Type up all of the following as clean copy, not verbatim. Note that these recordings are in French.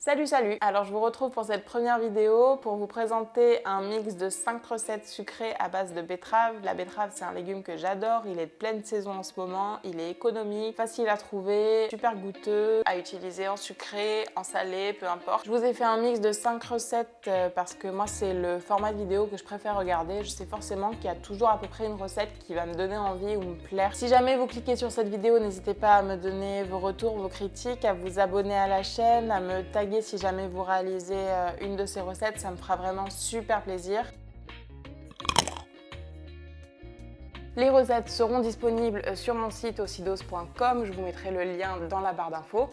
Salut! Alors je vous retrouve pour cette première vidéo pour vous présenter un mix de 5 recettes sucrées à base de betterave. La betterave, c'est un légume que j'adore, il est de pleine saison en ce moment, il est économique, facile à trouver, super goûteux, à utiliser en sucré, en salé, peu importe. Je vous ai fait un mix de 5 recettes parce que moi c'est le format de vidéo que je préfère regarder. Je sais forcément qu'il y a toujours à peu près une recette qui va me donner envie ou me plaire. Si jamais vous cliquez sur cette vidéo, n'hésitez pas à me donner vos retours, vos critiques, à vous abonner à la chaîne, à me taguer si jamais vous réalisez une de ces recettes, ça me fera vraiment super plaisir. Les recettes seront disponibles sur mon site aussiedose.com, je vous mettrai le lien dans la barre d'infos.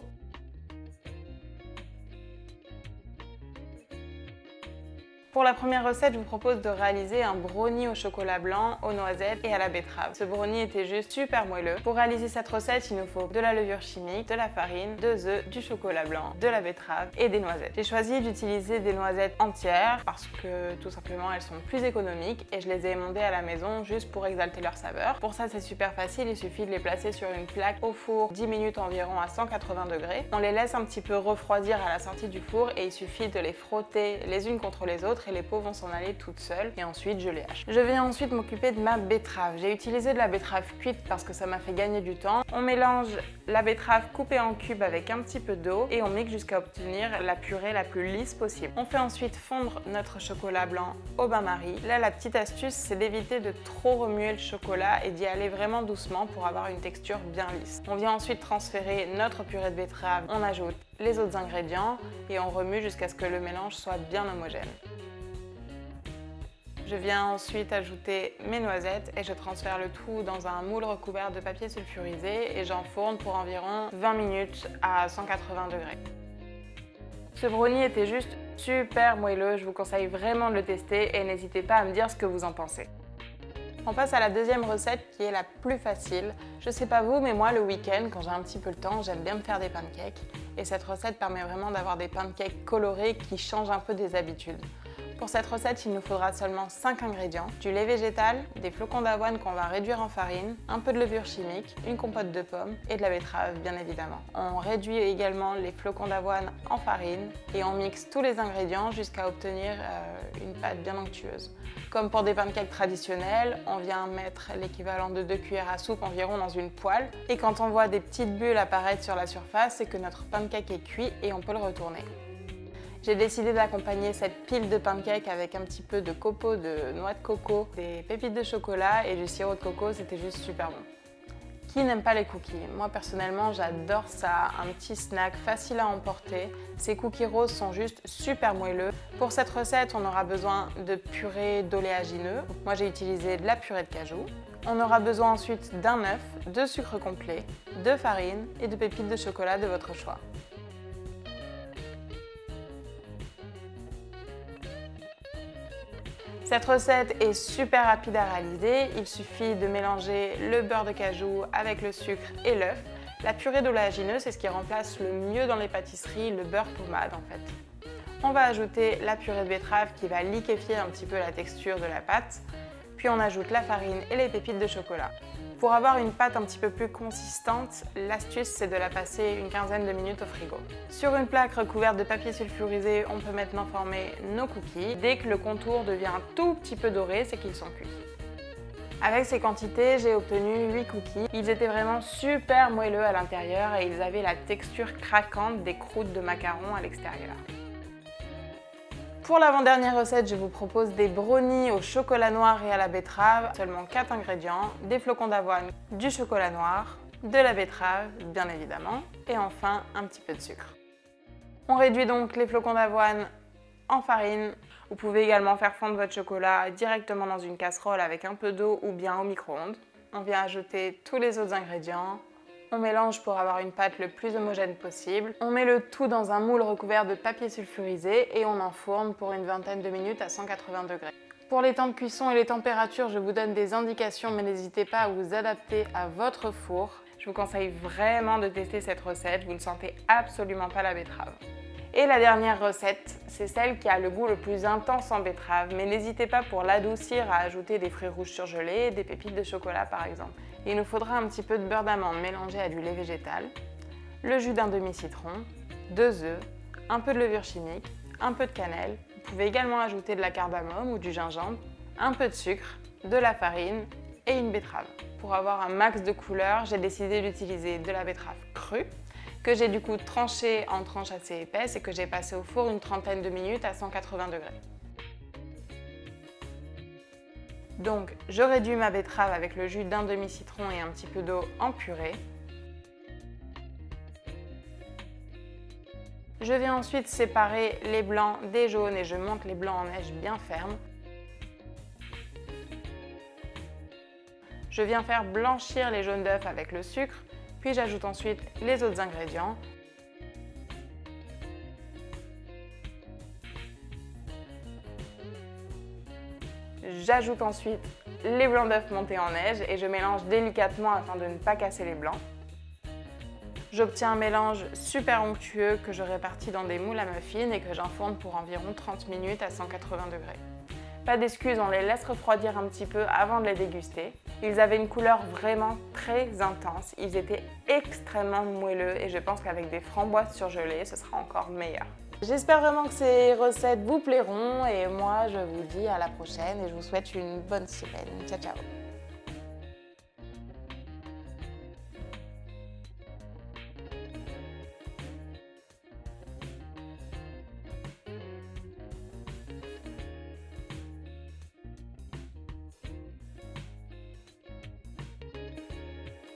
Pour la première recette, je vous propose de réaliser un brownie au chocolat blanc, aux noisettes et à la betterave. Ce brownie était juste super moelleux. Pour réaliser cette recette, il nous faut de la levure chimique, de la farine, 2 œufs, du chocolat blanc, de la betterave et des noisettes. J'ai choisi d'utiliser des noisettes entières parce que tout simplement elles sont plus économiques et je les ai émondées à la maison juste pour exalter leur saveur. Pour ça, c'est super facile, il suffit de les placer sur une plaque au four 10 minutes environ à 180 degrés. On les laisse un petit peu refroidir à la sortie du four et il suffit de les frotter les unes contre les autres et les peaux vont s'en aller toutes seules et ensuite je les hache. Je vais ensuite m'occuper de ma betterave. J'ai utilisé de la betterave cuite parce que ça m'a fait gagner du temps. On mélange la betterave coupée en cubes avec un petit peu d'eau et on mixe jusqu'à obtenir la purée la plus lisse possible. On fait ensuite fondre notre chocolat blanc au bain-marie. Là, la petite astuce, c'est d'éviter de trop remuer le chocolat et d'y aller vraiment doucement pour avoir une texture bien lisse. On vient ensuite transférer notre purée de betterave, on ajoute les autres ingrédients et on remue jusqu'à ce que le mélange soit bien homogène. Je viens ensuite ajouter mes noisettes et je transfère le tout dans un moule recouvert de papier sulfurisé et j'enfourne pour environ 20 minutes à 180 degrés. Ce brownie était juste super moelleux, je vous conseille vraiment de le tester et n'hésitez pas à me dire ce que vous en pensez. On passe à la deuxième recette qui est la plus facile. Je sais pas vous, mais moi le week-end, quand j'ai un petit peu le temps, j'aime bien me faire des pancakes. Et cette recette permet vraiment d'avoir des pancakes colorés qui changent un peu des habitudes. Pour cette recette, il nous faudra seulement 5 ingrédients, du lait végétal, des flocons d'avoine qu'on va réduire en farine, un peu de levure chimique, une compote de pommes et de la betterave bien évidemment. On réduit également les flocons d'avoine en farine et on mixe tous les ingrédients jusqu'à obtenir une pâte bien onctueuse. Comme pour des pancakes traditionnels, on vient mettre l'équivalent de 2 cuillères à soupe environ dans une poêle et quand on voit des petites bulles apparaître sur la surface, c'est que notre pancake est cuit et on peut le retourner. J'ai décidé d'accompagner cette pile de pancakes avec un petit peu de copeaux de noix de coco, des pépites de chocolat et du sirop de coco, c'était juste super bon. Qui n'aime pas les cookies? Moi personnellement j'adore ça, un petit snack facile à emporter. Ces cookies roses sont juste super moelleux. Pour cette recette, on aura besoin de purée d'oléagineux. Moi j'ai utilisé de la purée de cajou. On aura besoin ensuite d'un œuf, de sucre complet, de farine et de pépites de chocolat de votre choix. Cette recette est super rapide à réaliser, il suffit de mélanger le beurre de cajou avec le sucre et l'œuf. La purée d'oléagineux, c'est ce qui remplace le mieux dans les pâtisseries le beurre pommade en fait. On va ajouter la purée de betterave qui va liquéfier un petit peu la texture de la pâte. Puis on ajoute la farine et les pépites de chocolat. Pour avoir une pâte un petit peu plus consistante, l'astuce c'est de la passer une quinzaine de minutes au frigo. Sur une plaque recouverte de papier sulfurisé, on peut maintenant former nos cookies. Dès que le contour devient un tout petit peu doré, c'est qu'ils sont cuits. Avec ces quantités, j'ai obtenu 8 cookies. Ils étaient vraiment super moelleux à l'intérieur et ils avaient la texture craquante des croûtes de macarons à l'extérieur. Pour l'avant-dernière recette, je vous propose des brownies au chocolat noir et à la betterave. Seulement 4 ingrédients, des flocons d'avoine, du chocolat noir, de la betterave, bien évidemment, et enfin un petit peu de sucre. On réduit donc les flocons d'avoine en farine. Vous pouvez également faire fondre votre chocolat directement dans une casserole avec un peu d'eau ou bien au micro-ondes. On vient ajouter tous les autres ingrédients. On mélange pour avoir une pâte le plus homogène possible. On met le tout dans un moule recouvert de papier sulfurisé et on enfourne pour une vingtaine de minutes à 180 degrés. Pour les temps de cuisson et les températures, je vous donne des indications mais n'hésitez pas à vous adapter à votre four. Je vous conseille vraiment de tester cette recette, vous ne sentez absolument pas la betterave. Et la dernière recette, c'est celle qui a le goût le plus intense en betterave, mais n'hésitez pas pour l'adoucir à ajouter des fruits rouges surgelés, des pépites de chocolat par exemple. Il nous faudra un petit peu de beurre d'amande mélangé à du lait végétal, le jus d'un demi-citron, 2 œufs, un peu de levure chimique, un peu de cannelle. Vous pouvez également ajouter de la cardamome ou du gingembre, un peu de sucre, de la farine et une betterave. Pour avoir un max de couleur, j'ai décidé d'utiliser de la betterave crue, que j'ai du coup tranchée en tranches assez épaisses et que j'ai passé au four une trentaine de minutes à 180 degrés. Donc, je réduis ma betterave avec le jus d'un demi-citron et un petit peu d'eau en purée. Je viens ensuite séparer les blancs des jaunes et je monte les blancs en neige bien ferme. Je viens faire blanchir les jaunes d'œufs avec le sucre, puis j'ajoute ensuite les autres ingrédients. J'ajoute ensuite les blancs d'œufs montés en neige et je mélange délicatement afin de ne pas casser les blancs. J'obtiens un mélange super onctueux que je répartis dans des moules à muffins et que j'enfourne pour environ 30 minutes à 180 degrés. Pas d'excuses, on les laisse refroidir un petit peu avant de les déguster. Ils avaient une couleur vraiment très intense, ils étaient extrêmement moelleux et je pense qu'avec des framboises surgelées, ce sera encore meilleur. J'espère vraiment que ces recettes vous plairont et moi je vous dis à la prochaine et je vous souhaite une bonne semaine. Ciao ciao!